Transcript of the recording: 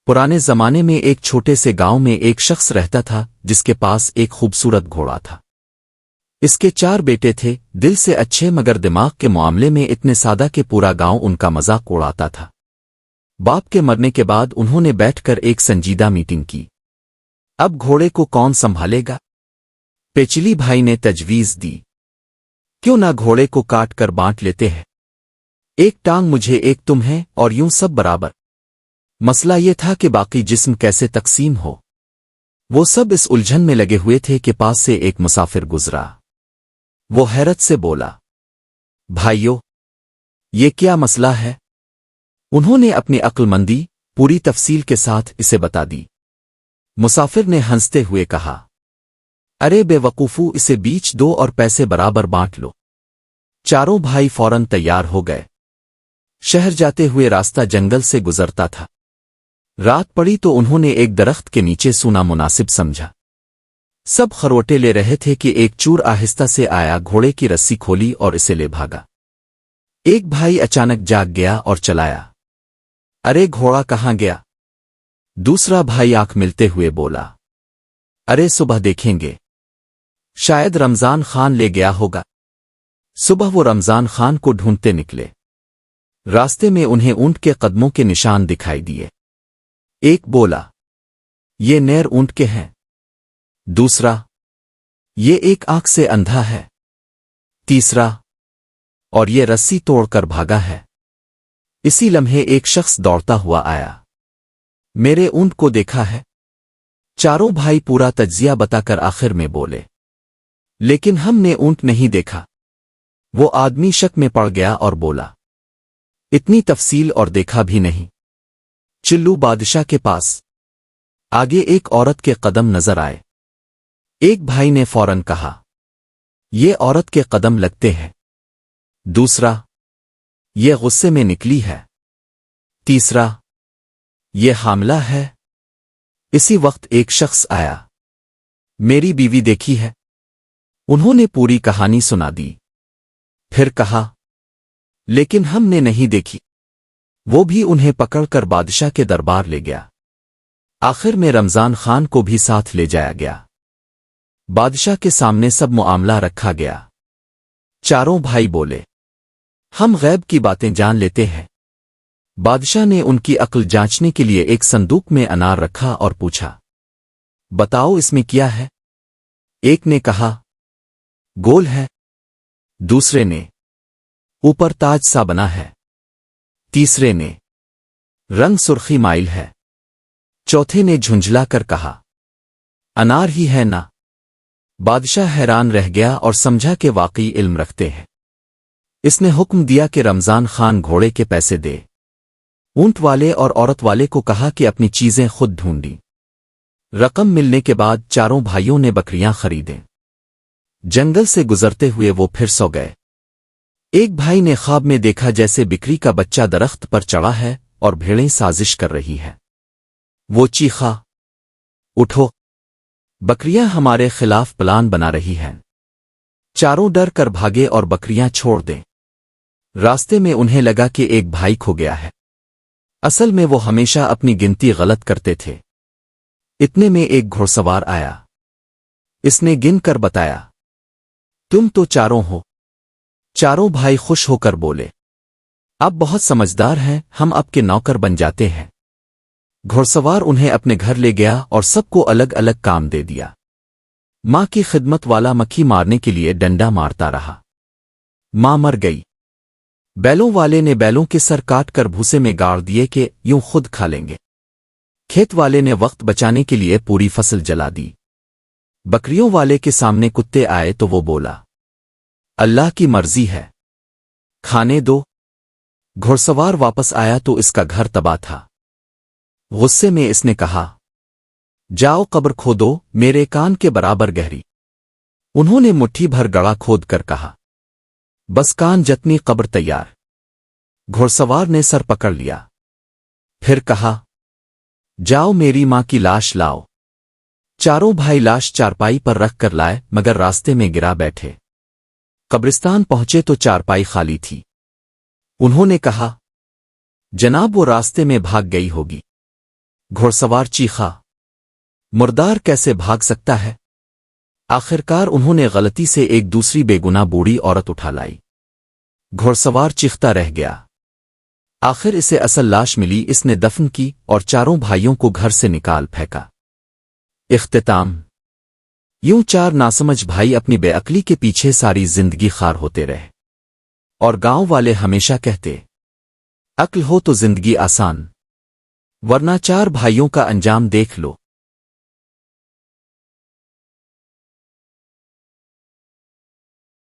पुराने जमाने में एक छोटे से गांव में एक शख्स रहता था जिसके पास एक खूबसूरत घोड़ा था। इसके 4 बेटे थे, दिल से अच्छे मगर दिमाग के मामले में इतने सादा कि पूरा गांव उनका मजाक उड़ाता था। बाप के मरने के बाद उन्होंने बैठकर एक संजीदा मीटिंग की। अब घोड़े को कौन संभालेगा? पेचली भाई ने तजवीज दी, क्यों ना घोड़े को काट कर बांट लेते हैं, एक टांग मुझे एक तुम है और यूं सब बराबर। मसला ये था कि बाकी जिस्म कैसे तकसीम हो। वो सब इस उलझन में लगे हुए थे कि पास से एक मुसाफिर गुजरा। वो हैरत से बोला, भाइयों, ये क्या मसला है? उन्होंने अपनी अक्लमंदी पूरी तफसील के साथ इसे बता दी। मुसाफिर ने हंसते हुए कहा, अरे बेवकूफू, इसे बीच दो और पैसे बराबर बांट लो। चारों भाई फौरन तैयार हो गए। शहर जाते हुए रास्ता जंगल से गुजरता था। रात पड़ी तो उन्होंने एक दरख्त के नीचे सोना मुनासिब समझा। सब खरोटे ले रहे थे कि एक चूर आहिस्ता से आया, घोड़े की रस्सी खोली और इसे ले भागा। एक भाई अचानक जाग गया और चलाया, अरे घोड़ा कहाँ गया? दूसरा भाई आंख मिलते हुए बोला, अरे सुबह देखेंगे, शायद रमजान खान ले गया होगा। सुबह वो रमजान खान को ढूंढते निकले। रास्ते में उन्हें ऊंट के कदमों के निशान दिखाई दिए। एक बोला, ये नैर ऊंट के हैं। दूसरा, ये एक आंख से अंधा है। तीसरा, और ये रस्सी तोड़कर भागा है। इसी लम्हे एक शख्स दौड़ता हुआ आया, मेरे ऊंट को देखा है? चारों भाई पूरा तज्जिया बताकर आखिर में बोले, लेकिन हमने ऊंट नहीं देखा। वो आदमी शक में पड़ गया और बोला, इतनी तफसील और देखा भी नहीं। चिल्लू बादशाह के पास। आगे एक औरत के कदम नजर आए। एक भाई ने फौरन कहा, ये औरत के कदम लगते हैं। दूसरा, ये गुस्से में निकली है। तीसरा, ये हामला है। इसी वक्त एक शख्स आया, मेरी बीवी देखी है? उन्होंने पूरी कहानी सुना दी। फिर कहा, लेकिन हमने नहीं देखी। वो भी उन्हें पकड़कर बादशाह के दरबार ले गया। आखिर में रमजान खान को भी साथ ले जाया गया। बादशाह के सामने सब मामला रखा गया। चारों भाई बोले, हम गैब की बातें जान लेते हैं। बादशाह ने उनकी अक्ल जांचने के लिए एक संदूक में अनार रखा और पूछा, बताओ इसमें क्या है? एक ने कहा, गोल है। दूसरे ने, ऊपर ताज सा बना है। तीसरे ने, रंग सुर्खी माइल है। चौथे ने झुंझला कर कहा, अनार ही है ना। बादशाह हैरान रह गया और समझा कि वाकई इल्म रखते हैं। इसने हुक्म दिया कि रमजान खान घोड़े के पैसे दे। ऊंट वाले और औरत वाले को कहा कि अपनी चीजें खुद ढूंढी। रकम मिलने के बाद चारों भाइयों ने बकरियां खरीदें। जंगल से गुजरते हुए वो फिर सो गए। एक भाई ने ख्वाब में देखा जैसे बिक्री का बच्चा दरख्त पर चढ़ा है और भेड़ें साजिश कर रही है। वो चीखा, उठो, बकरियां हमारे खिलाफ प्लान बना रही हैं। चारों डर कर भागे और बकरियां छोड़ दें। रास्ते में उन्हें लगा कि एक भाई खो गया है। असल में वो हमेशा अपनी गिनती गलत करते थे। इतने में एक घुड़सवार आया। इसने गिन कर बताया, तुम तो चारों हो। चारों भाई खुश होकर बोले, अब बहुत समझदार हैं, हम अब के नौकर बन जाते हैं। घुड़सवार उन्हें अपने घर ले गया और सबको अलग अलग काम दे दिया। मां की खिदमत वाला मक्खी मारने के लिए डंडा मारता रहा। मां मर गई। बैलों वाले ने बैलों के सर काट कर भूसे में गाड़ दिए कि यूं खुद खा लेंगे। खेत वाले ने वक्त बचाने के लिए पूरी फसल जला दी। बकरियों वाले के सामने कुत्ते आए तो वो बोला, अल्लाह की मर्जी है, खाने दो। घुड़सवार वापस आया तो इसका घर तबाह था। गुस्से में इसने कहा, जाओ कब्र खोदो, मेरे कान के बराबर गहरी। उन्होंने मुट्ठी भर गड़ा खोद कर कहा, बस कान जतनी कब्र तैयार। घुड़सवार ने सर पकड़ लिया। फिर कहा, जाओ मेरी मां की लाश लाओ। चारों भाई लाश चारपाई पर रख कर लाए, मगर रास्ते में गिरा बैठे। कब्रिस्तान पहुंचे तो चारपाई खाली थी। उन्होंने कहा, जनाब वो रास्ते में भाग गई होगी। घुड़सवार चीखा, मुर्दार कैसे भाग सकता है। आखिरकार उन्होंने गलती से एक दूसरी बेगुनाह बूढ़ी औरत उठा लाई। घुड़सवार चीखता रह गया। आखिर इसे असल लाश मिली, इसने दफन की और चारों भाइयों को घर से निकाल फेंका। इख्तिताम। यूं चार नासमझ भाई अपनी बेअक्ली के पीछे सारी जिंदगी खार होते रहे और गांव वाले हमेशा कहते, अक्ल हो तो जिंदगी आसान, वरना चार भाइयों का अंजाम देख लो।